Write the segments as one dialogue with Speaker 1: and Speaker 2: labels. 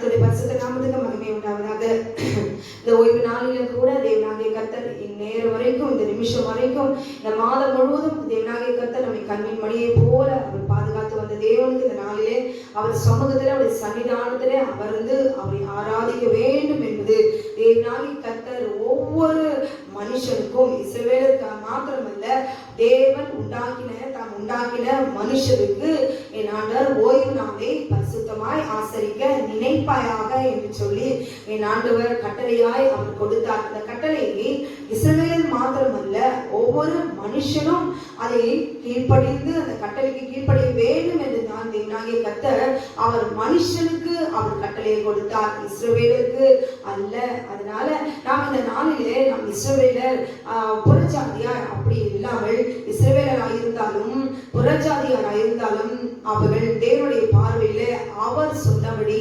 Speaker 1: கர்த்தருடைய பரிசுத்த நாமத்துக்கு மகிமை உண்டாவதாக. இந்த ஓய்வு நாளிலும் கூட தேவனாகிய கர்த்தர் இந்நேரம் வரைக்கும், இந்த நிமிஷம் வரைக்கும், இந்த மாதம் முழுவதும் தேவனாகிய கர்த்தர் நம்மை கண்ணின் மணியை போல அவர் பாதுகாத்து வந்த தேவனுக்கு இந்த நாளிலே அவர் சமூகத்திலே, அவருடைய சன்னிதானத்திலே அமர்ந்து அவரை ஆராதிக்க வேண்டும் என்பது தேவனாகிய கர்த்தர் ஒவ்வொரு மனுஷனுக்கும், இஸ்ரவேலுக்கு மாத்திரமல்ல, தேவன் தாம் உண்டாக்கின மனுஷருக்கு என் ஆண்டவர் ஓய்வு நாளை பரிசுத்தமாய் ஆசரிக்க நினைப்பாயாக என்று சொல்லி என் ஆண்டவர் கட்டளையாய் அவர் கொடுத்தார். அந்த கட்டளையை இஸ்ரவேல் மாத்திரமல்ல, ஒவ்வொரு மனுஷனும் அதை கீழ்ப்படிந்து அந்த கட்டளைக்கு கீழ்ப்படிய வேண்டும் என்று தான் தேவனாகிய கர்த்தர் அவர் மனுஷனுக்கு அவர் கட்டளையை கொடுத்தார், இஸ்ரவேலுக்கு அல்ல. அதனால நாம் இந்த நாளிலே நாம் இஸ்ரவேலர் புறஜாதியார் அப்படி இல்லாமல், இஸ்ரவேலராக இருந்தாலும் புறஜாதியாராக இருந்தாலும் அவர்கள் தேவனுடைய பார்வையிலே அவர் சொன்னபடி,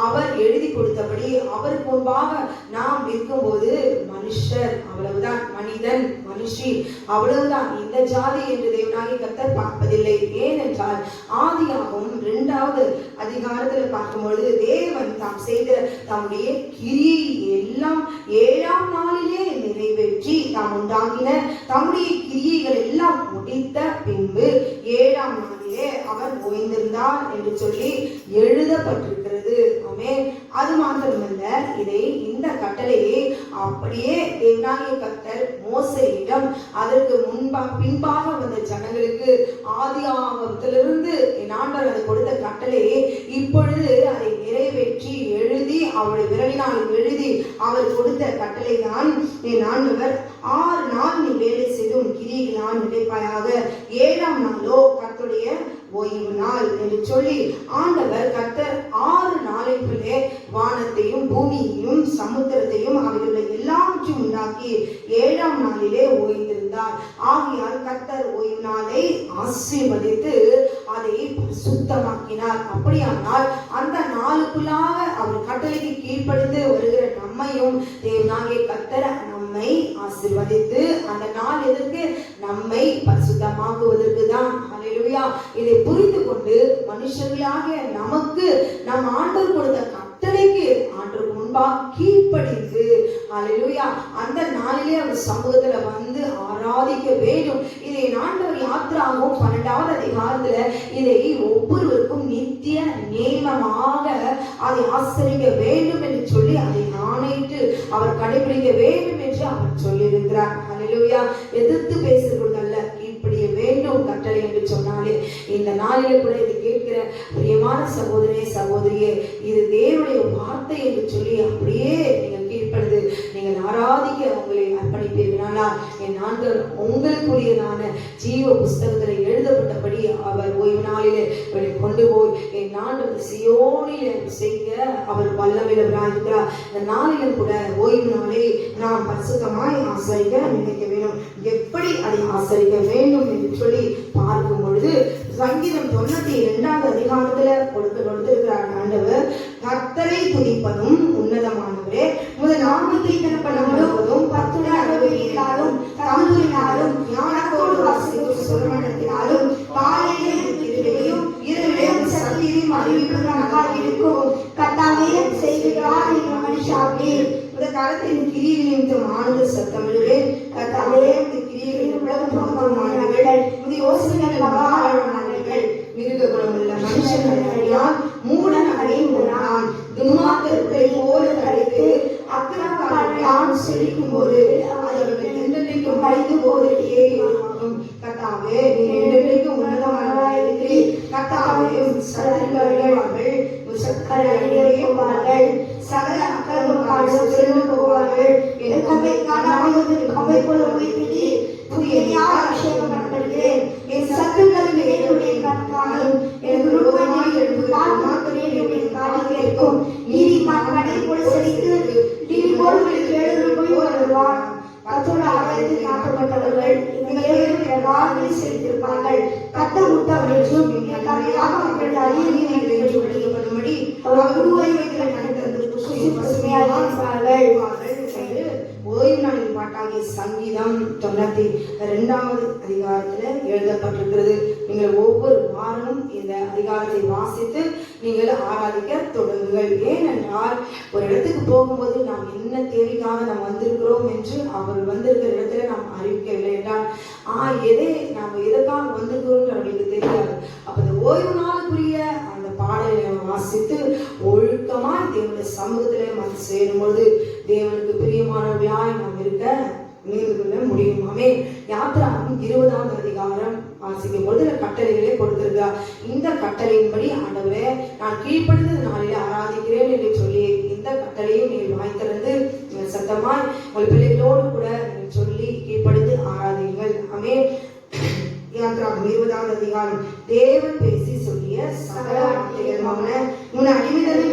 Speaker 1: அவர் எழுதி கொடுத்தபடி அவருக்கு முன்பாக நாம் நிற்கும்போது மனுஷர் அவ்வளவுதான், மனிதன் மனுஷி அவ்வளவுதான். இந்த ஜாதி என்று தேவனாகிய கர்த்தர் பார்ப்பதில்லை. ஏனென்றால் ஆதியாகமம் 2வது அதிகாரத்தில் பார்க்கும்பொழுது தேவன் தாம் செய்த தம்முடைய கிரியை எல்லாம் 7ஆம் நாளிலே நிறைவேற்றி தாம் உண்டாக்கின தம்முடைய கிரியைகள் எல்லாம் முடித்த பின்பு 7ஆம் நாளிலே அவர் ஓய்ந்திருந்தார் என்று சொல்லி எழுதப்பட்டிருக்கிறது. ஆமென். அது மாத்திரமல்ல, இந்த கட்டளையை அப்படியே தேவனாகிய கர்த்தர் மோசேயிடம் அதற்கு பின்பாக வந்த ஜனங்களுக்கு ஆதியாகமத்திலிருந்து என் ஆண்டவர் அதை கொடுத்த கட்டளையை இப்பொழுது அதை நிறைவேற்றி எழுதி அவருடைய விரலினால் எழுதி அவர் கொடுத்த கட்டளை தான், என் ஆண்டவர் 6 நாள் நீ வேலை செய்து உன் கிரியைகளால் நினைப்பாயாக, 7ஆம் நாளோ கர்த்தருடைய ஓய்வு நாள் என்று சொல்லி ஆண்டவர் கர்த்தர் 6 நாளைக்குள்ளே வானத்தையும் பூமியையும் சமுத்திரத்தையும் அவைகளை எல்லாவற்றையும் உண்டாக்கி 7ஆம் நாளிலே ஓய்ந்திருந்தார். ஆகையால் கர்த்தர் ஓய்வு நாளை ஆசீர்வதித்து அதை சுத்தமாக்கினார். அப்படியானால் அந்த நாளுக்குள்ளாக அவர் கட்டளைக்கு கீழ்ப்படிந்து வருகிற நம்மையும் தேவனாகிய கர்த்தர் நம்மை ஆசீர்வதித்து அந்த நாள் எதற்கு? நம்மை பரிசுத்தமாக்குவதற்கு தான். ஹல்லேலூயா. இதை புரிந்து கொண்டு மனுஷர்களாகிய நமக்கு நம் ஆண்டவர் கொடுத்த கட்டளைக்கு ஆண்டவருக்கு முன்பாக கீழ்ப்படிந்து, ஹல்லேலூயா, அந்த நாளிலே அவர் சமூகத்துல வந்து ஆராதிக்க வேண்டும். இதை ஆண்டவர் யாத்திராகவும் 12வது அதிகாரத்துல இதை ஒவ்வொருவருக்கும் நித்திய நியமமாக அதை ஆசரிக்க வேண்டும் என்று சொல்லி அதை ஆணையிட்டு அவர் கடைபிடிக்க வேண்டும் என்று அவர் சொல்லியிருக்கிறார். ஹல்லேலூயா. எதிர்த்து பேசுகிறதல்ல, கீழ்ப்படிய வேண்டும் கட்டளை என்று சொன்னாலே இந்த நாளிலே கூட இதை கேட்கிற பிரியமான சகோதரே சகோதரியே, இது தேவனுடைய வார்த்தை என்று சொல்லி அப்படியே நீங்கள் கீழ்ப்படிந்து நீங்கள் ஆராதிக்க உங்களை அர்ப்பணிப்பீர்களா? என் ஆண்டவர் உங்களுக்குரியதான ஜீவ புஸ்தகத்தில் எழுதப்பட்டபடி அவர் ஓய்வு நாளிலே கொண்டு போய் என் ஆண்டவர் சியோனிலே செய்ய அவர் வல்லமையுள்ளவராக இருக்கிறார். இந்த நாளிலும் கூட ஓய்வு நாளை நாம் பரிசுத்தமாய் ஆசரிக்க நினைக்க வேண்டும். எப்படி அதை ஆசரிக்க வேண்டும் என்று சொல்லி பார்க்கும் பொழுது சங்கீதம் 92வது அதிகாரத்துல கொடுத்திருக்கிறார் ஆண்டவர், கர்த்தரை துதிப்பதும் உன்னதமானவரே, முதல் நாமத்தை தனப்படும் 10 அளவினாலும் தம்புரினாலும் ஞானத்தோடு வாசிக்கும் சுரமண்டத்தினாலும் காலையிலும் இரவிலும் சக்தியும் அறிவிப்பதாக இருக்கும். கர்த்தாவே செய்கிறார் எங்கள் மனுஷாவே, இந்த காலத்தின் கிரியைகளின் ஆனந்த சத்தமிடுவேன். கர்த்தாவே கிரியைகளின் உலகமானவர்கள் யோசனைகள் மகாரணங்கள் மிருக குணமுள்ள மனுஷன் மூடன் அடைந்தான் துன்மார்க்கத்தை போல கரைத்து அக்கிரமக்காரன் செழிக்கும் போது அவர்கள் என்றைக்கும் மறைந்து போவதே ஆகும். கர்த்தாவே என்றைக்கும் உன்னதமானவராய் இருக்கிறீர். கர்த்தாவே சகலர்கள் சகல அக்கிரமக்காரர்கள் சென்று போவார்கள். கம்பை கம்பை போல புதிய அபிஷேகம் பண்ணப்படுகிறேன். என் சத்துக்களின் என்னுடைய கண்காணும் எனக்கு ரூபாய் இருக்கும். நீதிமான் கடை போல செழித்து நீதி போல் போய் வருவான். 10 ஆயிரத்தில் காக்கப்பட்டவர்கள் செலுத்திருப்பார்கள். கத்த முட்டவர் என்றும் மக்கள் அறியப்படும்படி ஓய்வு நாளின் பாட்டாகிய சங்கீதம் 92வது அதிகாரத்துல எழுதப்பட்டிருக்கிறது. நீங்கள் ஒவ்வொரு வாரமும் இந்த அதிகாரத்தை வாசித்து நீங்கள் ஆராதிக்க தொடங்குங்கள். ஏனென்றால் ஒரு இடத்துக்கு போகும்போது நாம் என்ன தேவைக்காக நாம் வந்திருக்கிறோம் என்று அவர் வந்திருக்கிற இடத்துல நாம் அறிவிக்கவில்லை என்றால் எதை நாம் எதற்காக வந்திருக்கிறோம் அவர்களுக்கு தெரியாது. அப்ப இந்த ஓய்வு நாளுக்குரிய அந்த பாடலை நம்ம வாசித்து ஒழுக்கமாய் தேவனுடைய சமூகத்திலே வந்து சேரும்பொழுது தேவனுக்கு பிரியமானவர்களாய் நாம் இருக்க நீந்து கொள்ள முடியுமாமே. யாத்திராகம் 20ஆம் அதிகாரம் வாசிக்கும் பொழுது கட்டளைகளே கொடுத்திருக்கிறார். இந்த கட்டளையின்படி ஆண்டவரே நான் கீழ்ப்படிந்த நாளிலே ஆராதிக்கிறேன் என்று சொல்லி இந்த கட்டளையும் நீங்கள் வாய்த்திருந்து சத்தமாய் உங்கள் பிள்ளைகளோடு கூட நீங்கள் சொல்லி கீழ்ப்படிந்து ஆராதிங்கள். ஆமே. யாத்திராகம் 20ஆம் அதிகாரம் தேவன் பேசி சொல்லிய சகல வார்த்தைகளுமான உன் அடிமைகளில்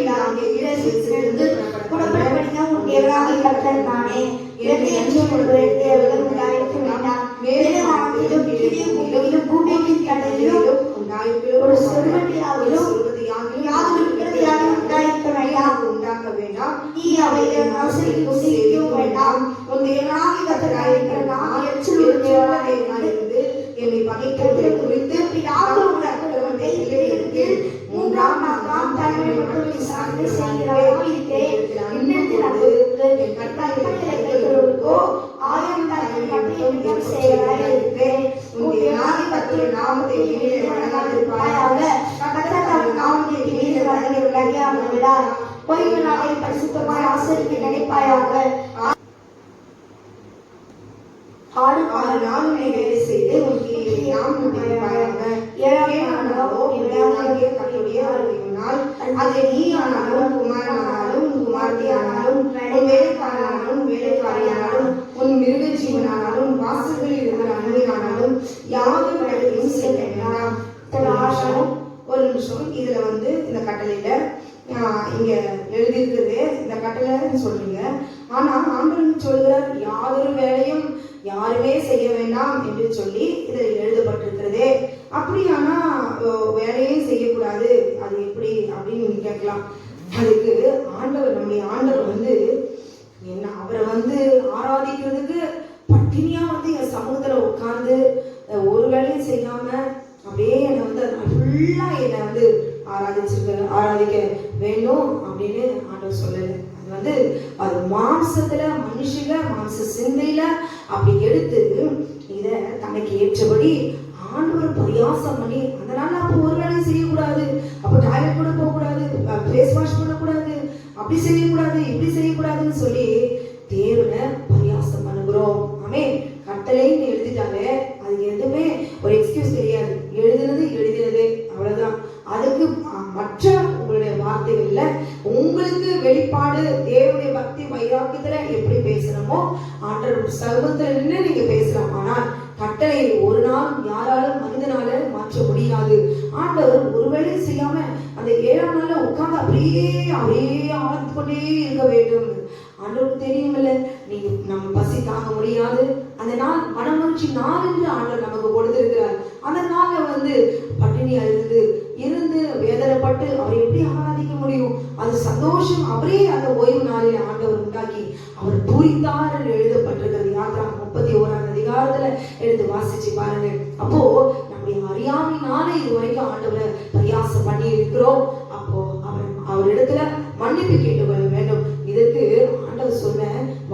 Speaker 1: உண்டாக்க வேண்டாம். என்னை பகைப்பதை குறித்து மூன்றாம் நான்காம் தலைமை மட்டும் விசாரணை செய்கிறவர்களோ ஆயிரம் தலைமை மட்டும் செய்கிறேன். நாமத்தை வழங்காதிருப்பாயாக. நாமத்தை வழங்கிவிடார். ஓய்வு நாளை பரிசுத்தமாய் ஆசரிக்க நினைப்பாயாக. 6 நாள் வேலை செய்து நாம் முடிப்பாயாக. 7ஆம் நாளோ கட்டுடைய நாள். அதை நீ ஆனாலும் குமாரனானாலும் குமாரத்தியானாலும் உன் வேலைக்காரனாலும் வேலைக்காரியானாலும் உன் மிருக ஜீவனானாலும் வாசல்களில் இருக்கிற அனுமையானாலும் யாரும் வேலையும் செய்ய வேண்டாம். ஒரு நிமிஷம். இதுல இந்த கட்டளையில இங்க எழுதியிருக்கிறது இந்த கட்டளைன்னு சொல்றீங்க. ஆனா ஆண்டவர் சொல்கிறார் யாதொரு வேலையும் யாருமே செய்ய வேண்டாம் என்று சொல்லி இதில் எழுதப்பட்டிருக்கிறதே. அப்படியானா வேலையே செய்யக்கூடாது, அது எப்படி அப்படின்னு நீங்க கேட்கலாம். அதுக்கு ஆண்டவர் நம்முடைய ஆண்டவர் என்ன அவரை ஆராதிக்கிறதுக்கு பட்டினியா என் சமூகத்துல உட்கார்ந்து ஒரு வேலையும் செய்யாம அப்படியே என்னை ஃபுல்லா என்னை ஆராதிக்க வேண்டும் அப்படின்னு ஆண்டவர் சொல்லல. அது மாம்சத்துல மனுஷங்க மாம்ச சிந்தையில அப்படி எடுத்து இத தனக்கு ஏற்றபடி ஆண்டவர் பரியாசம் பண்ணி அதனால அப்ப ஒரு வேலையும் செய்யக்கூடாது, அப்ப டாய்லெட் கூட போக கூடாது, ஃபேஸ் வாஷ் பண்ணக்கூடாது, அப்படி செய்யக்கூடாது இப்படி செய்யக்கூடாதுன்னு சொல்லி தேவனை பரியாசம் பண்ணுகிறோம். ஆமே. கட்டளைன்னு எழுதிட்டாலே அது எதுவுமே ஒரு எக்ஸ்கியூஸ் கிடையாது. எழுதினது அவ்வளவுதான். அதுக்கு மற்ற உங்களுடைய வார்த்தைகள்ல உங்களுக்கு வெளிப்பாடு தேவனுடைய பக்தி வைராக்கியத்துல எப்படி பேசணுமோ ஆண்டவர் சர்வத்துல நின்று நீங்க பேசலாம். ஆனால் கட்டளை ஒரு நாள் யாராலும் மனிதனால மாற்ற முடியாது. ஆண்டவர் ஒரு வேலையை செய்யாம அந்த 7ஆம் நாள்ல உட்கார்ந்து அப்படியே ஆழ்ந்து கொண்டே இருக்க வேண்டும். ஆண்டவருக்கு தெரியுமில்ல, நீங்க நம்ம பசி தாங்க முடியாது. அந்த நாள் மனமகிழ்ச்சி நாள் என்று ஆண்டவர் நமக்கு கொடுத்திருக்கிறார். அந்த நாள்ல பட்டினியா இருந்து வேதனைப்பட்டு அவரை எப்படி ஆராதிக்க முடியும்? அது சந்தோஷம் அவரே அந்த ஓய்வு நாளில் ஆண்டவர் உண்டாக்கி அவர் பூரித்தார் என்று எழுதப்பட்டிருக்கிறது. யாத்திராகம் 31ஆம் அதிகாரத்துல எடுத்து வாசிச்சு பாருங்க. அப்போ நம்முடைய அறியாமையினால இதுவரைக்கும் ஆண்டவரை பரியாசம் பண்ணி இருக்கிறோம். அப்போ அவரிடத்துல மன்னிப்பு கேட்டுக்கொள்ள வேண்டும். இதற்கு ஆண்டவர் சொன்ன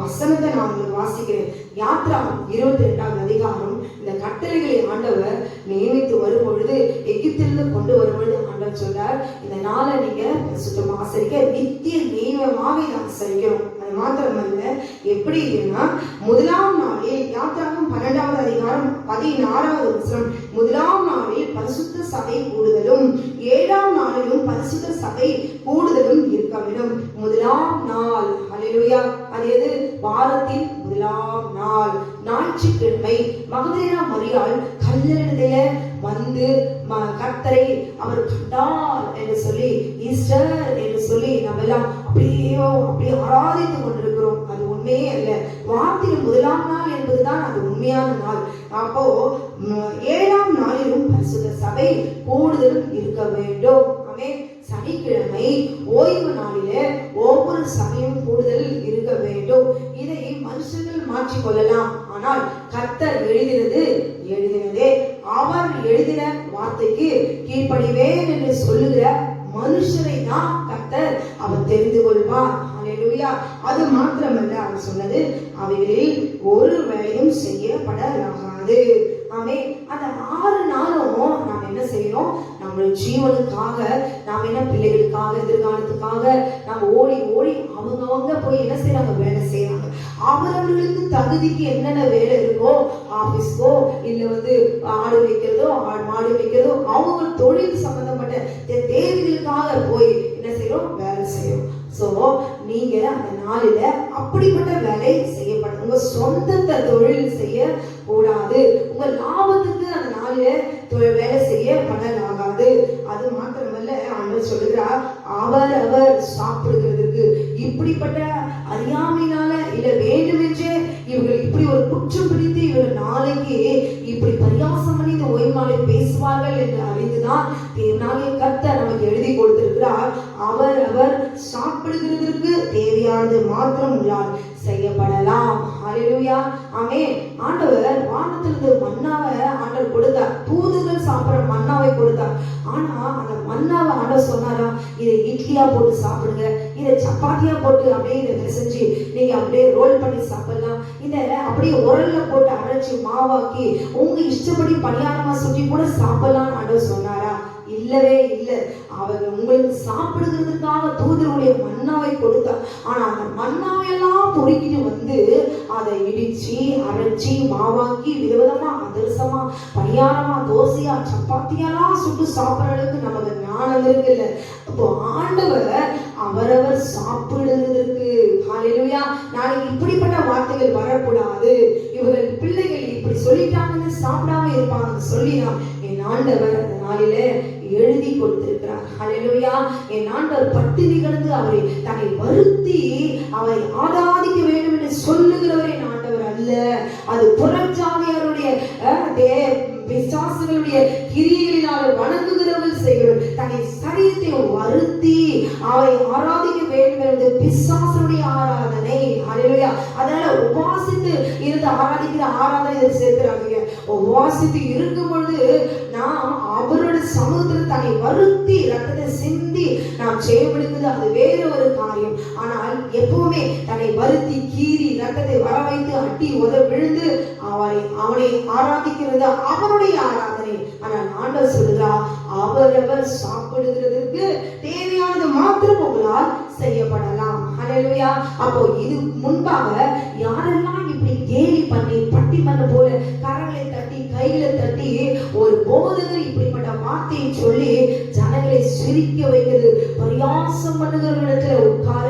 Speaker 1: வசனத்தை நான் உங்களுக்கு வாசிக்கிறேன். யாத்திராகம் 22ஆம் அதிகாரம். இந்த கட்டளைகளை ஆண்டவர் நியமித்து வரும் பொழுது எகிப்திலிருந்து கொண்டு வரும் பொழுது ஆண்டவர் சொல்றார், இந்த நாளை நீங்க சுத்தமா ஆசரிக்க நித்திய நியமமாக இதை ஆசரிக்கிறோம். அது மாத்திரமல்ல, எப்படின்னா முதலாம் நாளில் யாத்திராகம் 12ஆவது அதிகாரம் 16வது வசனம், முதலாம் நாளில் பரிசுத்த சபை கூடுதலும் 7ஆம் நாளிலும் பரிசுத்த சபை கூடுதலும் இருக்க வேண்டும். முதலாம் நாள் அல்லேலூயா. அது எது? வாரத்தின் முதலாம் நாள் ஞாயிற்றுக்கிழமை. மகதலேனா மரியாள் கல்லறையில கர்த்தரை அவர் கண்டார் என்று சொல்லி ஈஸ்டர் என்று சொல்லி நம்ம எல்லாம் அப்படியே ஆராதித்து கொண்டிருக்கிறோம். அது உண்மையே அல்ல. வாரத்தின் முதலாம் நாள் என்பதுதான் அது உண்மையான நாள். அப்போ 7ஆம் நாளிலும் பரிசுத்த சபை கூடுதலும் இருக்க வேண்டும். சனிக்கிழமை ஓய்வு நாளிலே ஒவ்வொரு சபையும் கூடுதல் இருக்க வேண்டும். இதை மனுஷர்கள் மாற்றிக்கொள்ளலாம். ஆனால் கர்த்தர் எழுதினதே அவர் எழுதின வார்த்தைக்கு கீழ்ப்படிவேன் என்று சொல்லுகிற மனுஷரை தான் கர்த்தர் அவர் தெரிந்து கொள்வார். ஹல்லேலூயா. அது மாத்திரமல்ல, அவர் சொன்னது அவைகளில் ஒரு வேலையும் செய்யப்படலாகாது. ஆமென். அந்த 6 நாளும் நாம் என்ன செய்யணும்? நம்மளுடைய ஜீவனுக்காக, நாம் என்ன பிள்ளைகளுக்காக, எதிர்காலத்துக்காக நாம் ஓடி ஓடி அவங்க போய் என்ன செய்யறாங்க? வேலை செய்யறாங்க. அவர்களுக்கு தகுதிக்கு என்னென்ன வேலை இருக்கோ, ஆபீஸ்க்கோ இல்ல ஆடு வைக்கிறதோ மாடு வைக்கிறதோ அவங்க தொழில் சம்பந்தப்பட்ட தேவைகளுக்காக போய் என்ன செய்யறோம்? வேலை செய்யறோம். சோ நீங்க அந்த நாளில அப்படிப்பட்ட வேலை செய்யப்படும். உங்க சொந்த தொழில் செய்ய கூடாது. உங்க லாபத்துக்கு அந்த நாளில வேலை செய்யப்படலாகாது. அது மாத்திரமல்ல, ஆண்டவர் சொல்லுகிறார், அவர் சாப்பிடுகிறதுக்கு இப்படிப்பட்ட அறியாமையினால இல்ல வேண்டுமென்றே இவர்கள் இப்படி ஒரு குற்றம் பிடித்து இவர்கள் நாளைக்கு இப்படி பரியாசம் பண்ணி இந்த ஓய்வு நாளை பேசுவார்கள் என்று அறிந்துதான் தேவனாகிய கர்த்தர் நமக்கு எழுதி கொடுத்திருக்கிறார். அவர் சாப்பிடுகிறதற்கு தேவையானது மாத்திரம் உள்ளார் செய்யப்படலாம். ஹல்லேலூயா. ஆமென். ஆண்டவர் வானத்திலிருந்து மன்னாவை ஆண்டவர் கொடுத்தார். தூதர்கள் சாப்பிடுற மன்னாவை கொடுத்தார். ஆனா அந்த மன்னாவை ஆண்டவர் சொன்னாரா, இதை இட்லியா போட்டு சாப்பிடுங்க, இதை சப்பாத்தியா போட்டு அப்படியே இதை பிசைஞ்சு நீங்க அப்படியே ரோல் பண்ணி சாப்பிடலாம், இதை அப்படியே உரல்ல போட்டு அரைச்சி மாவாக்கி உங்க இஷ்டப்படி பணியாரமா சுற்றி கூட சாப்பிடலாம் ஆண்டவர் சொன்னாரா? இல்லவே இல்லை. அவர் உங்களுக்கு சாப்பிடுகிறதுக்காக தூதருடைய மன்னாவை கொடுத்தார். ஆனா அந்த மன்னாவை எல்லாம் பொறுக்கிட்டு வந்து அதை இடிச்சு அரைச்சி மாவாக்கி விதவிதமா அதிரசமா பணியாரமா தோசையா சப்பாத்தியெல்லாம் சுட்டு சாப்பிடுற அளவுக்கு நமக்கு ஞானம் இருக்குல்ல. அப்போ ஆண்டவர் அவரவர் சாப்பிடுவதற்கு, ஹல்லேலூயா, நாளைக்கு இப்படிப்பட்ட வார்த்தைகள் வரக்கூடாது, இவர்கள் பிள்ளைகள் இப்படி சொல்லிட்டாங்கன்னு சாப்பிடாம இருப்பாங்க சொல்லிதான் என் ஆண்டவர் அந்த நாளிலே எழுதி கொடுத்திருக்கிறார். ஹல்லேலூயா. என் ஆண்டவர் பட்டினி கிடந்து அவரை தன்னை வருத்தி அவரை ஆராதிக்க வேண்டும் என்று சொல்லுகிறவர் என் ஆண்டவர் அல்ல. அது புறஜாதியாருடைய பிசாசுகளுடைய கிரியைகளினால் வணங்குகிறவர்கள் செய்கிறவர் தன்னை சரீரத்தை வருத்தி அவரை ஆராதிக்க வேண்டும் என்று பிசாசுடைய ஆராதனை. ஹல்லேலூயா. அதனால உபாசித்து இருந்து ஆராதிக்கிற ஆராதனை சேர்க்கிறாங்க. உபாசித்து இருக்கும் பொழுது நாம் அவரோட சமூகத்தில் தன்னை வருத்தி ரத்தத்தை சிந்தி நாம் செய்யப்படுகிறது அது வேற ஒரு காரியம். ஆனால் எப்பவுமே தன்னை வருத்தி கீறி ரத்தத்தை வர வைத்து அட்டி விழுந்து அவனை ஆராதிக்கிறது அவனுடைய ஆராதனை. ஆனால் ஆண்டவர் சொல்லுகிறார், அவரவர் சாப்பிடுகிறதுக்கு தேவையானது மாத்திரம் உங்களால் செய்யப்படலாம். ஹல்லேலூயா. அப்போ இது முன்பாக யாரெல்லாம் இப்படி கேலி பண்ணி பட்டிமன்றம் போல கரங்களை தட்டி கைகளை தட்டி ஒரு போதகர் இப்படிப்பட்ட வார்த்தையை சொல்லி ஜனங்களை சிரிக்க வைக்கிறது, பரியாசம் பண்ணுகிறவர்களிடத்துல உட்கார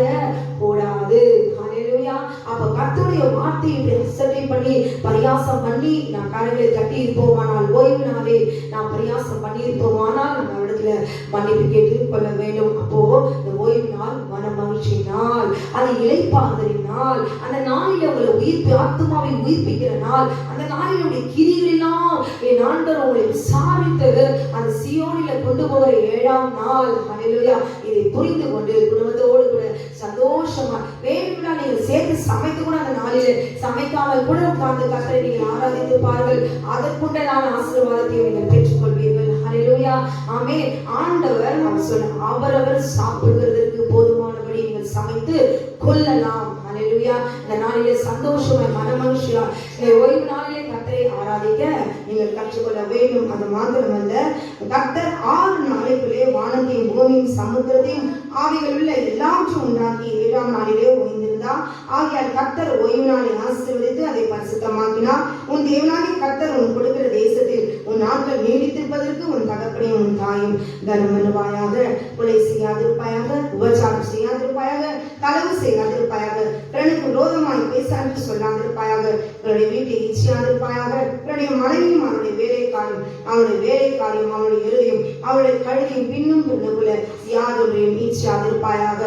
Speaker 1: கூடாது. ஹல்லேலூயா. அப்ப கர்த்தருடைய வார்த்தையை இப்படி அசட்டை பண்ணி பரியாசம் பண்ணி நான் கரங்களை தட்டி இருப்போமானால், ஓய்வு நாளே நாம் பரியாசம் பண்ணி இருப்போமானால் நம்ம இடத்துல மன்னிப்பு கேட்டு கொள்ள வேண்டும். அப்போ இந்த ஓய்வு நாள் மன மகிழ்ச்சி நாள், அது இளைப்பாறுதலின் நாள், அந்த நாளில் உங்களை ஆத்மாவை உயிர்ப்பிக்கிற நாள், அந்த நாளில் உடைய கிரிகளெல்லாம் என் ஆண்டவர் உங்களை விசாரித்து அந்த சியோனில கொண்டு போகிற 7ஆம் நாள். ஹல்லேலூயா. இதை புரிந்து கொண்டு குடும்பத்தோடு கூட சந்தோஷமா வேணும்னா நீங்கள் சேர்த்து சமைத்து கூட அந்த நாளில் சமைக்காமல் கூட உட்கார்ந்து கர்த்தரை நீங்கள் ஆராதித்து பாருங்கள். அதற்குண்டான ஆசீர்வாதத்தை நீங்கள் பெற்றுக்கொள்வீர்கள். ஹல்லேலூயா. ஆமென். ஆண்டவர் அவர் சொன்ன அவரவர் சாப்பிடுவதற்கு போதுமானபடி நீங்கள் சமைத்து கொள்ளலாம். ஹல்லேலூயா. இந்த நாளிலே சந்தோஷமா மன மகிழ்ச்சியா ஓய்வு நாளிலே கர்த்தரை ஆராதிக்க நீங்கள் கற்றுக்கொள்ள வேண்டும். அது மாத்திரமல்ல, கர்த்தர் 6 நாளைக்குள்ளே வானத்தையும் பூமியும் சமுத்திரத்தையும் ஆவிகள் உள்ள எல்லாவற்றையும் உண்டாக்கி 7ஆம் நாளிலே ஓய்ந்திருந்தார். ஆகையால் கர்த்தர் ஓய்வு நாளை ஆசீர்வதித்து அதை பரிசுத்தமாக்கினார். உன் தேவனாகிய கர்த்தர் உன் கொடுக்கிற தேசத்தில் உன் நாட்கள் நீடித்திருப்பதற்கு உன் தகப்பனையும் உன் தாயும் கனம் பண்ணுவாயாக, கொலை செய்யாதிருப்பாயாக, உபச்சாரம் செய்யாதிருப்பாயாக, களவு செய்யாதிருப்பாயாக, பிறனுக்கு விரோதமாய் பேசாமல் சொல்லாதிருப்பாயாக, அவருடைய வீட்டை இச்சியாதிருப்பாயாக, அவருடைய மனைவியும் அவருடைய வேலைக்காரியும் அவருடைய இருதயம் அவருடைய கழுதையும் பின்னும் பின்னுக்குள்ள யாதொன்றையும் இச்சியாதிருப்பாயாக.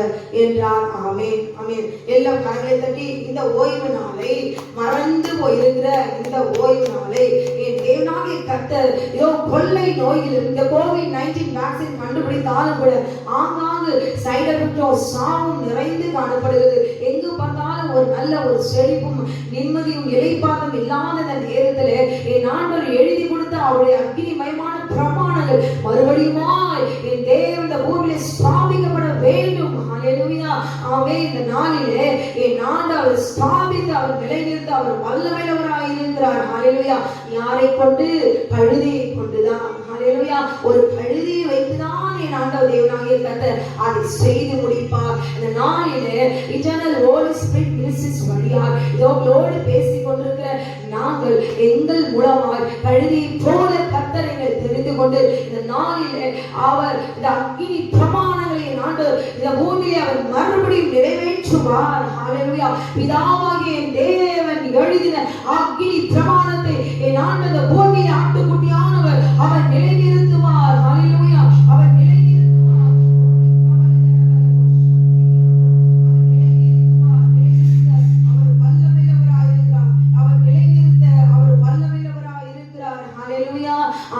Speaker 1: என்றார். ஆமென் ஆமென். எல்லாம் கரங்களை தட்டி இந்த ஓய்வு நாளை, மறந்து போயிருக்கிற இந்த ஓய்வு நாளை என் தேவனாகிய கர்த்தர் இதோ கொள்ளை நோயில் இந்த COVID-19 வேக்சின் கண்டுபிடித்தாலும் கூட ஆங்காங்கு சைடு எஃபெக்டோ சாவும் நிறைந்து காணப்படுகிறது. எங்கு பார்த்தாலும் ஒரு நல்ல ஒரு செழிப்பும் நிம்மதியும் இளைப்பாறும் இல்லாத இந்த நேரத்திலே என் ஆண்டவர் எழுதி கொடுத்த அவருடைய அக்கினிமயமான பிரமாணங்கள் மறுபடியுமாய் என் தேவன் இந்த பூமியிலே ஸ்தாபிக்கப்பட வேண்டும். ஹல்லேலூயா. ஆமென். இந்த நாளிலே என் ஆண்டவர் ஸ்தாபித்து அவர் நிலைநிறுத்த அவர் வல்லமையுள்ளவராய் இருக்கிறார். ஹல்லேலூயா. யாரை கொண்டு? கழுதையை கொண்டுதான். ஹல்லேலூயா. ஒரு கழுதையை வைத்துதான் என் ஆண்டவர் தேவனாகிய கர்த்தர் அதை செய்து முடிப்பார். இந்த நாளிலே இட்டர்னல் ஹோலி ஸ்பிரிட் மினிஸ்ட்ரிஸ் வழியாக இதோடு பேசிக் கொண்டிருக்கிற நாங்கள் எங்கள் மூலமாய் கழுதையை போல கர்த்தர் எங்களை தெரிந்து கொண்டு இந்த நாளிலே அவர் இந்த அக்கினி பிரமாணங்களை ஆண்டவர் இந்த பூமியிலே அவர் மறுபடியும் நிறைவேற்றுவார். ஹல்லேலூயா. பிதாவாகிய என் தேவன் எழுதின அக்கினி பிரமாணத்தை என் ஆண்டவர் இந்த பூமியிலே ஆட்டுக்குட்டியானவர் அவர் நிலைநிறுத்துவார். ஹல்லேலூயா.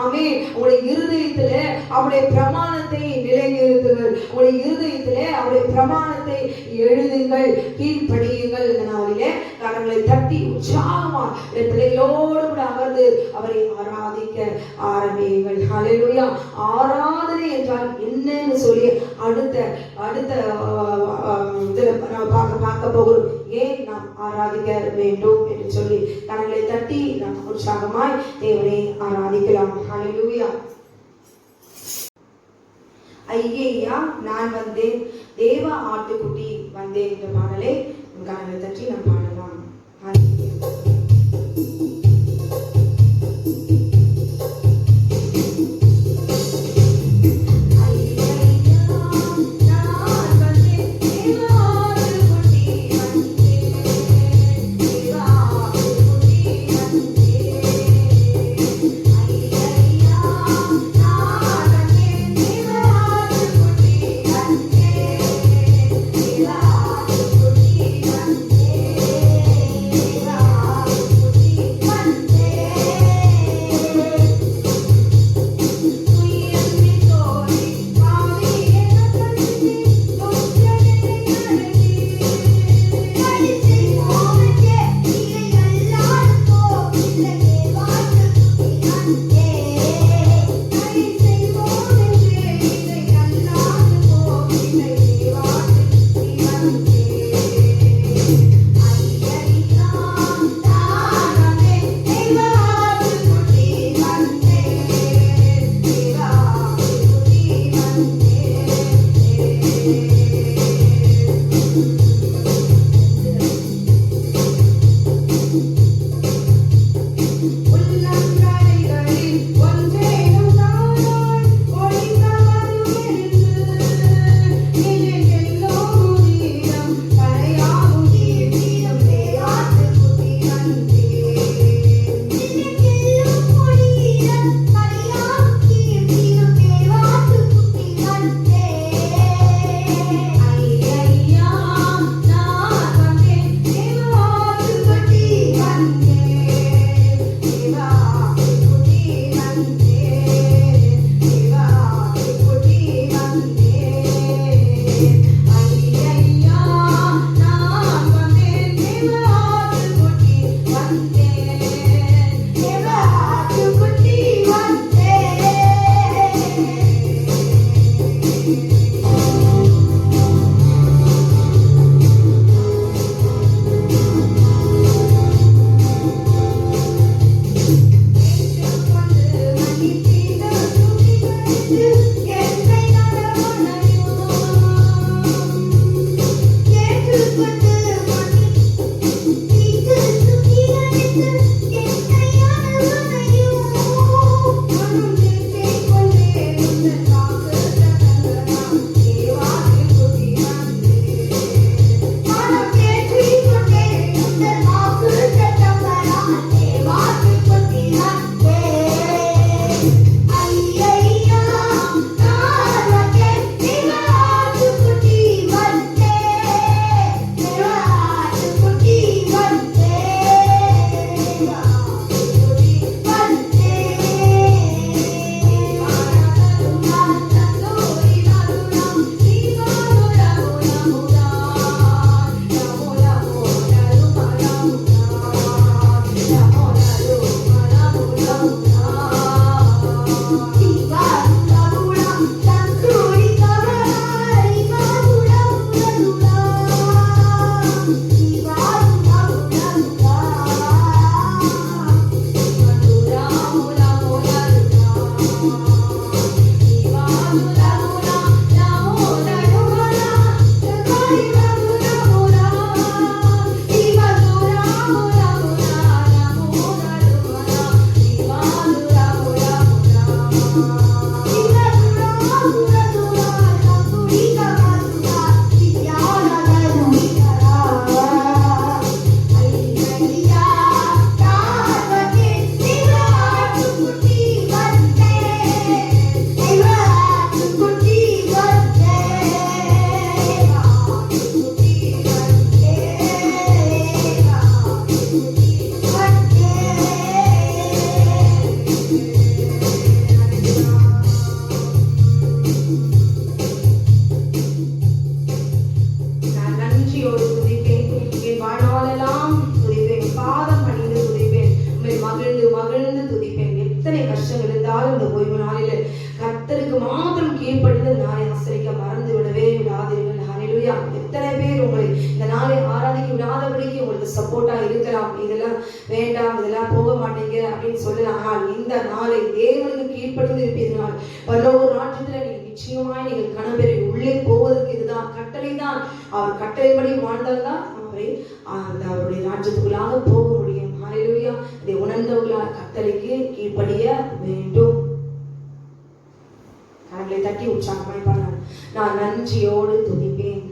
Speaker 1: அவர் உங்களுடைய இருதயத்திலே அவருடைய பிரமாணத்தை நிலைநிறுத்துங்கள். உங்களுடைய இருதயத்திலே அவருடைய பிரமாணத்தை எழுதுங்கள், கீழ்ப்படியுங்கள். இந்த நாளிலே கரங்களை தட்டி உற்சாகமா பிள்ளைகளோடு கூட அமர்ந்து அவரை ஆராதிக்க ஆரம்பியுங்கள். ஹல்லேலூயா. ஆராதனை என்றால் என்னன்னு சொல்லி அடுத்த பார்க்க போகிறோம். ஏன் நாம் ஆராதிக்க வேண்டும் என்று சொல்லி கரங்களை தட்டி நாம் உற்சாகமாய் தேவனை ஆராதிக்கலாம். ஹல்லேலூயா. ஐயையா நான் வந்தேன், தேவ ஆட்டுக்குட்டி வந்தேன் என்ற பாடலை கரங்களை தட்டி நாம் பாடலாம்.
Speaker 2: Yeah.
Speaker 1: சப்போர்ட்டா இருக்கலாம், இதெல்லாம் வேண்டாம், இதெல்லாம் போக மாட்டேங்க அப்படின்னு சொல்லலாம். இந்த நாளை தேவனுக்கு கீழ்ப்படிந்து இருப்பீர்கள். பரலோக ராஜ்யத்துல நீங்க நிச்சயமாய் நீங்கள் கணவரை உள்ளே போவதற்கு இதுதான் கட்டளை தான். அவர் கட்டளைப்படி வாழ்ந்தால்தான் அவருடைய ராஜ்யத்துக்குள்ளாக போக முடியும். ஹல்லேலூயா. இதை உணர்ந்தவர்களால் கட்டளைக்கு கீழ்ப்படிய வேண்டும். கரங்களை தட்டி உற்சாகமாய் பாருங்கள். நான் நன்றியோடு துதிப்பேன்.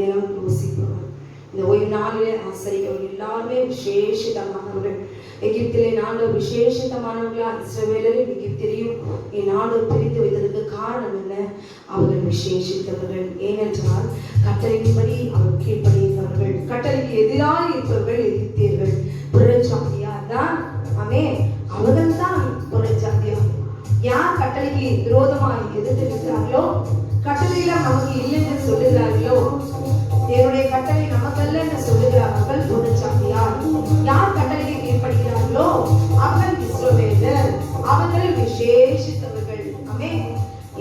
Speaker 1: தினம் யோசிப்போம். இந்த ஓய்வு நாளிலே ஆசிரியர்கள் எல்லாருமே விசேஷிதமானவர்கள். எகிப்திலே நாங்கள் விசேஷிதமானவர்களா இஸ்ரவேலரை எகிப்திலையும் என் ஆண்டவர் பிரித்து வைத்ததற்கு காரணம் என்ன? அவர்கள் விசேஷித்தவர்கள். ஏனென்றால் கட்டளையின்படி அவர் கீழ்ப்படிந்தவர்கள். கட்டளைக்கு எதிராக இருப்பவர்கள் எகிப்தியர்கள், புறஜாதியார் தான். ஆமே, அவர்கள் தான் புறஜாதியார். யார் கட்டளைக்கு விரோதமாக எதிர்த்து இருக்கிறார்களோ, கட்டளையெல்லாம் நமக்கு இல்லை என்று சொல்லுகிறார்களோ, தேவனுடைய கட்டளை நமக்கல்ல என்று சொல்லுகிறார்கள் புறஜாதியார். யார் கட்டளைக்கு கீழ்ப்படுகிறார்களோ அவர்கள் இஸ்ரவேலர், அவர்கள் விசேஷித்தவர்கள். ஆமே,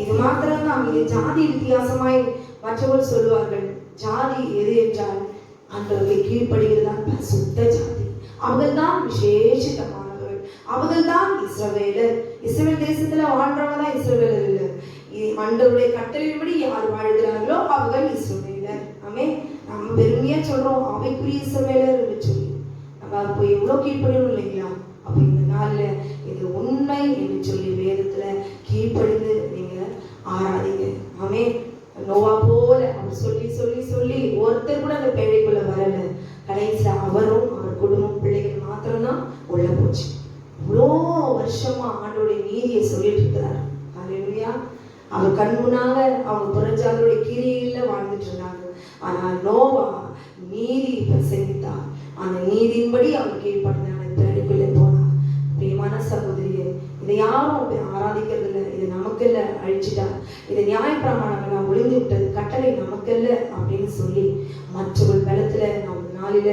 Speaker 1: இது மாத்திரம் தான். இது ஜாதி வித்தியாசமாய் மற்றவர்கள் சொல்லுவார்கள். ஜாதி எது என்றால் ஆண்டவருக்கு கீழ்ப்படுகிறதான் பரிசுத்த ஜாதி. அவர்கள் தான் விசேஷித்தமானவர்கள், அவர்கள் தான் இஸ்ரவேலர். இஸ்ரவேல் தேசத்துல வாழ்றவங்க தான் இஸ்ரவேலர் இல்லை. ஆண்டவருடைய கட்டளையின்படி யார் வாழ்கிறார்களோ அவர்கள் இஸ்ரவேலர். ஆமே, நம்ம பெருமையா சொல்றோம் அவைக்குரிய இஸ்ரவேலர் என்று சொல்லி. நம்ம அப்போ எவ்வளவு கீழ்ப்படியணும் இல்லைங்களா? அப்ப இந்த நாள்ல இது உண்மை என்று சொல்லி வேதத்துல கீழ்ப்படிந்து நீங்க ஆராதிங்க. ஆமே, நோவா போல அவர் சொல்லி சொல்லி சொல்லி ஒருத்தர் கூட அந்த பேழைக்குள்ள வரல. கடைசியில அவரும் அவர் குடும்பம் பிள்ளைகள் மாத்திரம்தான் உள்ள போச்சு. இவ்வளோ வருஷமா ஆண்டோடைய நீதியை சொல்லிட்டு இருக்கிறார். ஹல்லேலூயா. அவர் கண் முன்னாக அவங்க புறஜாதியோட கிரியில வாழ்ந்துட்டு இருந்தாங்க. ஆனால் நோவா நீதி பிரசங்கித்தார். அந்த நீதியின்படி அவர் கீழ்ப்படினார், பேழைக்குள்ளே போனார். பிரியமான சகோதரியே, இதை யாரும் ஆராதிக்கிறது இல்லை. இது நமக்கல்ல, அழிச்சிட்டார். இது நியாயப்பிரமாணங்களா ஒளிந்து விட்டது, கட்டளை நமக்கல்ல அப்படின்னு சொல்லி மற்றவர்கள் பலத்துல நம்ம நாளில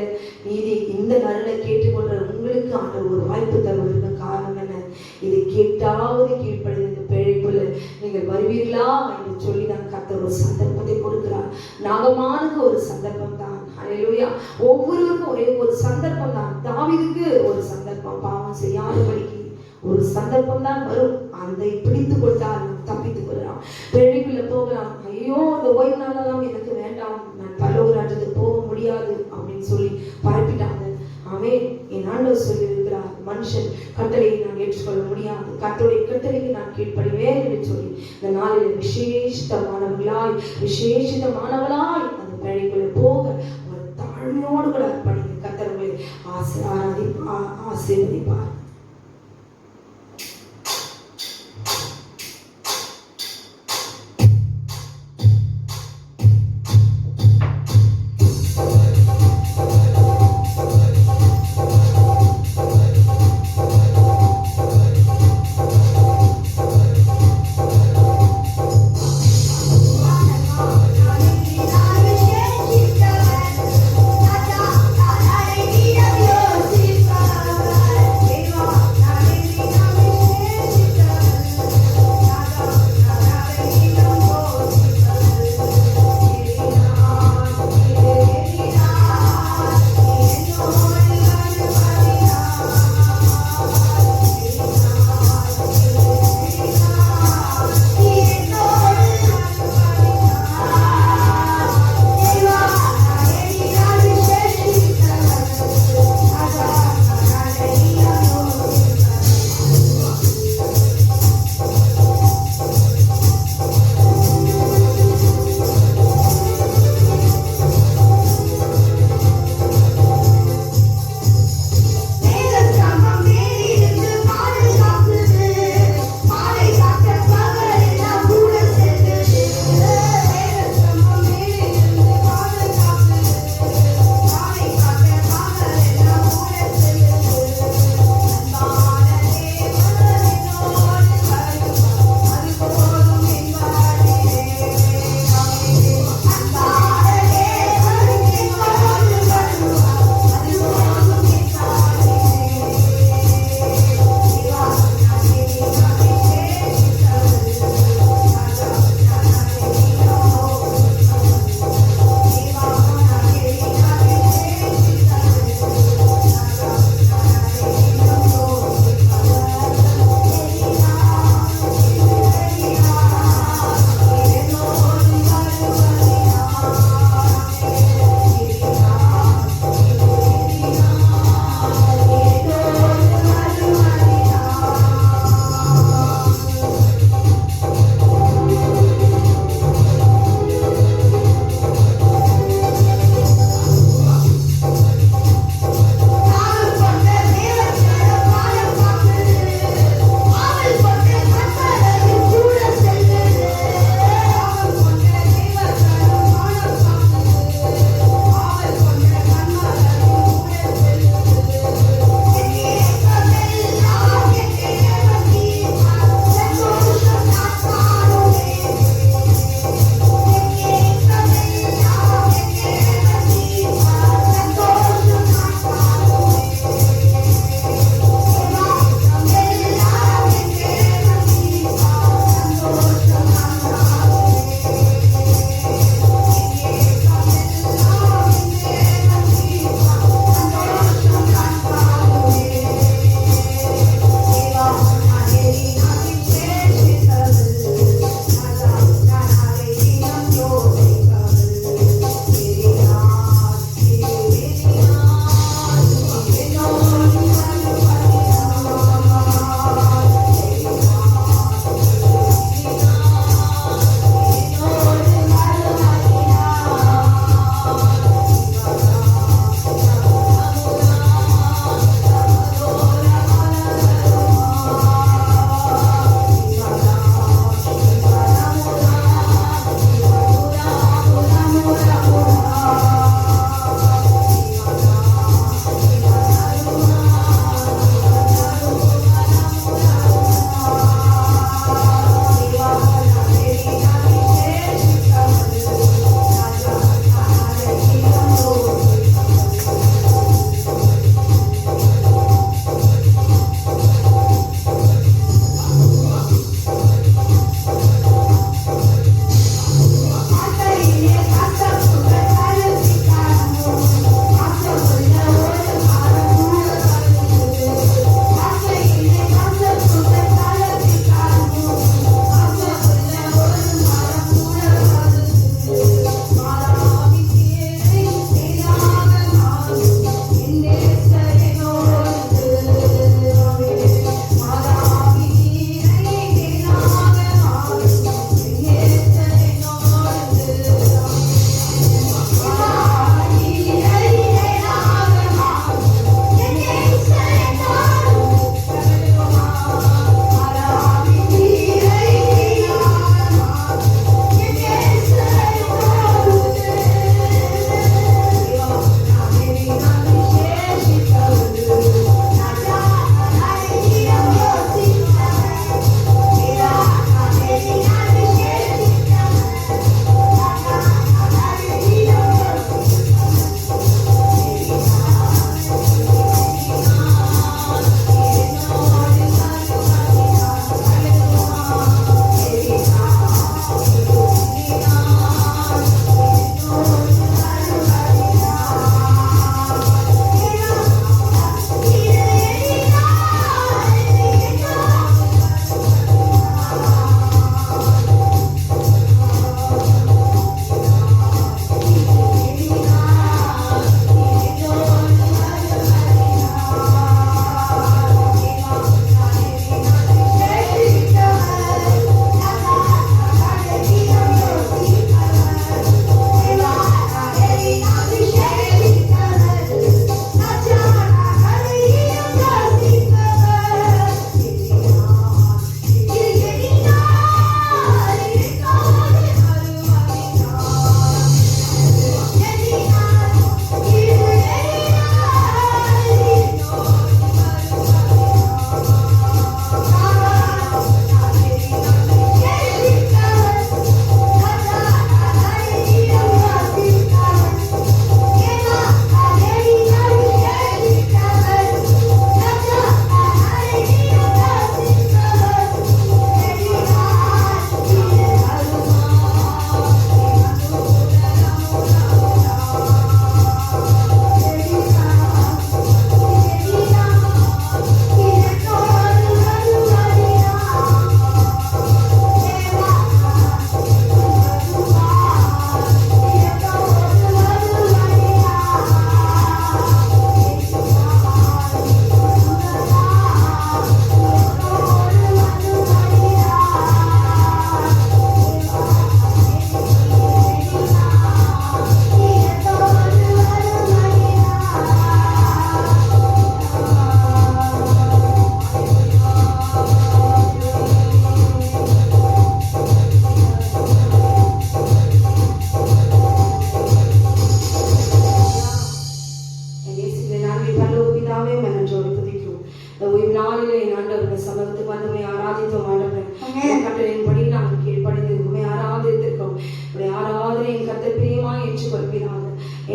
Speaker 1: நீதி இந்த நாளில கேட்டுக்கொண்ட உங்களுக்கு ஆண்டவர் ஒரு வாய்ப்பு தருவதற்கு காரணம் என்ன? இதை கேட்டாவது கீழ்ப்படிந்து இந்த பேழைக்குள்ள நீங்கள் வருவீர்களா என்று சொல்லி தான் கர்த்தர் ஒரு சந்தர்ப்பத்தை கொடுக்கிறார். நாகமானுக்கு ஒரு சந்தர்ப்பம் தான். ஹல்லேலூயா. ஒவ்வொருவருக்கும் ஒரே ஒரு சந்தர்ப்பம் தான். தாவீதுக்கு ஒரு சந்தர்ப்பம், பாவம் செய்யாதபடிக்கு ஒரு சந்தர்ப்பம் தான் வரும். அதை பிடித்து கொண்டால் தப்பித்துக் கொள்ளலாம், பேழைக்குள்ள போகலாம். ஐயோ, அந்த ஓய்வு நாளெல்லாம் எனக்கு வேண்டாம், நான் பரலோக ராஜ்யத்துக்கு போக முடியாது அப்படின்னு சொல்லி பரப்பிட்டாங்க. ஆமே, என் ஆண்டவர் சொல்லி இருக்கிறார், மனுஷன் கட்டளையை நான் ஏற்றுக்கொள்ள முடியாது, கர்த்தருடைய கட்டளைக்கு நான் கீழ்ப்படிவேன் என்று சொல்லி இந்த நாளில் விசேஷித்தமானவளாய் அந்த பேழைக்குள்ள போக ஒரு தாழ்மையோடு கூட படிங்க. கர்த்தர்களை ஆசீர்வதிப்பார்.
Speaker 2: Hallelujah.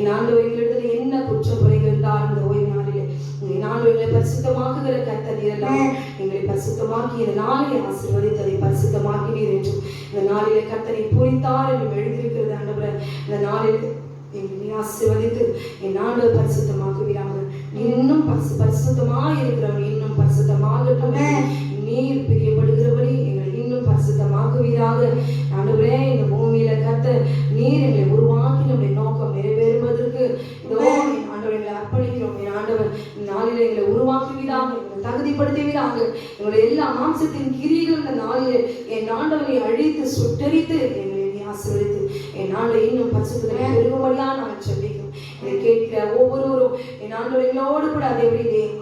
Speaker 1: என் ஆண்டவர் எங்களிடத்தில் என்ன குற்றக்குறைகள் இருந்தாலும் இந்த ஓய்வு நாளிலே என் ஆண்டவர் எங்களை பரிசுத்தமாக்குகிற கர்த்தர் நீரெல்லாம் எங்களை பரிசுத்தமாக்கி இந்த நாளை ஆசீர்வதித்து அதை பரிசுத்தமாக்கினீர் என்றும் இந்த நாளிலே கர்த்தரை பூரித்தார் என்று எழுதியிருக்கிறது ஆண்டவரே. இந்த நாளில் எங்களை ஆசீர்வதித்து என் ஆண்டவர் பரிசுத்தமாக்குவீராக. இன்னும் பரிசுத்தமாக இருக்கிறவன் இன்னும் பரிசுத்தமாகட்டும். நீர் பிரியப்படுகிறபடி எங்களை இன்னும் பரிசுத்தமாக்குவீராக. ஆண்டவரே, இந்த பூமியில கர்த்தர் நீர் எங்களை உருவாக்கி நம்முடைய நோக்கம் நிறைவேறுவதற்கு இதோ ஆண்டவர் எங்களை அர்ப்பணிக்கிறோம். என் ஆண்டவர் நாளிலே எங்களை உருவாக்குவீராக, எங்களை தகுதிப்படுத்துவீராக. எங்களுடைய எல்லா மாம்சத்தின் கிரிகள் இந்த நாளிலே என் ஆண்டவரை அழித்து சுட்டரித்து எங்களை ஆசீர்வதித்து என் ஆண்டவரை இன்னும் பரிசுத்தத்தை பெருகும்படியா நான் ஜெபிக்கிறோம். இதை கேட்கிற ஒவ்வொருவரும் என் ஆண்டவர்களோடு கூட அதே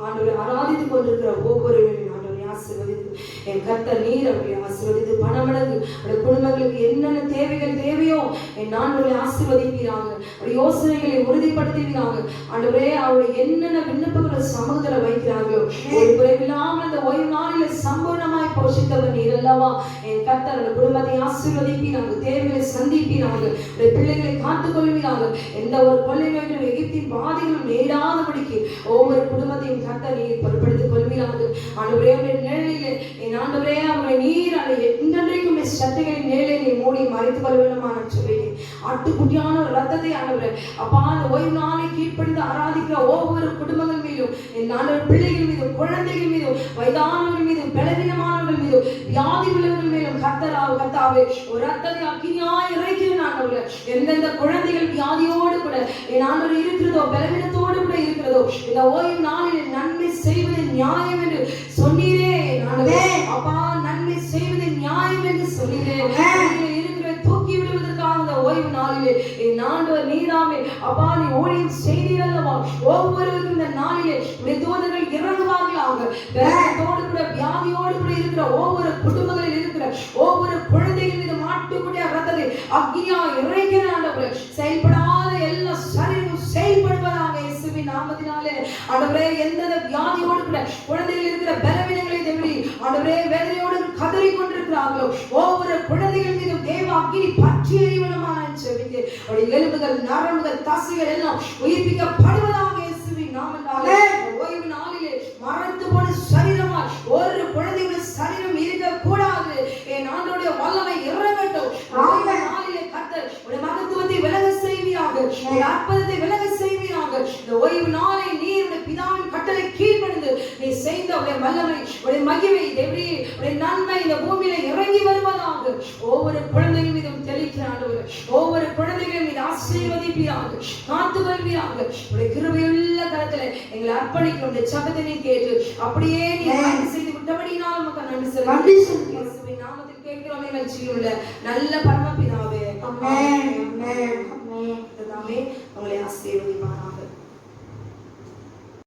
Speaker 1: ஆண்டவரை ஆராதித்துக் கொண்டிருக்கிற ஒவ்வொருவரும் ஆசீர்வதித்து என் கர்த்தர் நீர் அவர்களை ஆசீர்வதித்து பணமடங்கு அவருடைய குடும்பங்களுக்கு என்னென்ன தேவைகள் தேவையோ என் ஆண்டவரை ஆசீர்வதிப்பீராக. அவருடைய யோசனைகளை உறுதிப்படுத்துவீராக. ஆண்டவரே, அவருடைய என்னென்ன விண்ணப்பங்களை சமூகத்தில் வைக்கிறார்களோ ஒரு குறைவில்லாமல் அந்த ஓய்வு நாளில சம்பூர்ணமாய் போஷித்தவர் நீர் அல்லவா. என் கர்த்தர் அந்த குடும்பத்தை ஆசீர்வதிப்பீராக, தேவைகளை சந்திப்பீராக, பிள்ளைகளை காத்துக் கொள்வீராக. எந்த ஒரு கொள்ளை நோய்களும் எகிப்தின் பாதைகளும் நேடாதபடிக்கு ஒவ்வொரு குடும்பத்தையும் கர்த்தர் நீர் பொறுப்படுத்திக் கொள்வீராக. ஆண்டவரே, நிழலிலே என் ஆண்டவரே அவரை நீர் அதை என்றென்றைக்கும் சட்டைகளின் நிழலை நீ மூடி மறைத்துக் கொள்ள வேண்டுமான சொல்லுகிறேன். ஆட்டுக்குட்டியான ஒரு ரத்தத்தை ஆண்டவரே அப்பா அந்த ஓய்வு நாளை கீழ்ப்படிந்து ஆராதிக்கிற ஒவ்வொரு குடும்பங்கள் மீதும் என் ஆண்டவர் பிள்ளைகள் மீதும் குழந்தைகள் மீதும் வயதானவர்கள் மீதும் பலவீனமானவர்கள் மீதும் வியாதி உள்ளவர்கள் மீதும் கர்த்தாவே ஒரு ரத்தத்தை அக்கினியாய் இறைக்கிறேன் ஆண்டவரே. எந்தெந்த குழந்தைகள் வியாதியோடு கூட என் ஆண்டவர் இருக்கிறதோ பலவீனத்தோடு கூட இருக்கிறதோ இந்த ஓய்வு நாளில் நன்மை செய்வது நியாயம் என்று சொன்னீரே ஆண்டவரே. அப்பா நன்மை செய்வது நியாயம் என்று சொன்னீரே. இருக்கிற தூக்கி விடுவதற்காக இந்த ஓய்வு நாளிலே என் ஆண்டவர் நீதாமே அப்பா நீ ஊழியம் செய்தீர் அல்லவா. ஒவ்வொருவருக்கும் இந்த நாளிலே உடைய தூதர்கள் இறங்குவார்களாக. பலவீனத்தோடு கூட வியாதியோடு கூட இருக்கிற ஒவ்வொரு குடும்பங்களில் இருக்கிற ஒவ்வொரு குழந்தைகள் மீது மாட்டுக்குட்டிய ரத்தத்தை அக்னியா இறைக்கிற ஆண்டவரே. செயல்படாத எல்லா சரீரமும் செயல்படுவதாக இயேசுவின் நாமத்தினாலே ஆண்டவரே. எந்த வியாதியோடு கூட குழந்தைகள் இருக்கிற பலவீனங்களை தேவனே ஆண்டவரே வேதனையோடு கதறி கொண்டிருக்கிறார்களோ ஒவ்வொரு குழந்தைகள் மீதும் தேவ அக்கினி பற்றி எரிவனமான ஜெபிக்கிறேன். அவருடைய எலும்புகள் நரம்புகள் தசைகள் எல்லாம் உயிர்ப்பிக்கப்படுவதாக இயேசுவின் நாமத்தினாலே. ஓய்வு நாளிலே மறைத்து போன சரீரமாய் ஒரு குழந்தைகளுடைய சரீரம் இருக்க கூடாது. என் ஆண்டவருடைய வல்லமை இறங்கட்டும். ஓய்வு நாளிலே கர்த்தர் உடைய மகத்துவத்தை விலக செய்வீராக, உடைய அற்புதத்தை விலக செய்வீராக. இந்த ஓய்வு நாளை நீர் உடைய பிதாவின் கட்டளை கீழ்ப்படிந்து நீ செய்த உடைய வல்லமை உடைய மகிமை தேவனே உடைய நன்மை இந்த பூமியில இறங்கி வருவதாக. ஒவ்வொரு குழந்தைகள் மீதும் தெளிக்கிற ஆண்டவரே ஒவ்வொரு குழந்தைகள் மீது ஆசீர்வதிப்பீராக, காத்துக் கொள்வீராக. உடைய கிருபையுள்ள கரத்திலே எங்களை அர்ப்பணிக்கிறோம். இந்த ஜெபத்தை நீ கேட்டு அப்படியே நீ நன்மை செய்து விட்டபடியினால் உமக்கு நன்றி செலுத்துகிறோம். இயேசுவின் நாமத்தில் கேட்கிறோம் எங்கள் ஜீவனுள்ள நல்ல பரமபிதாவே. ஆமென் ஆமென் ஆமென். உங்களை ஆசீர்வதிப்பாராக.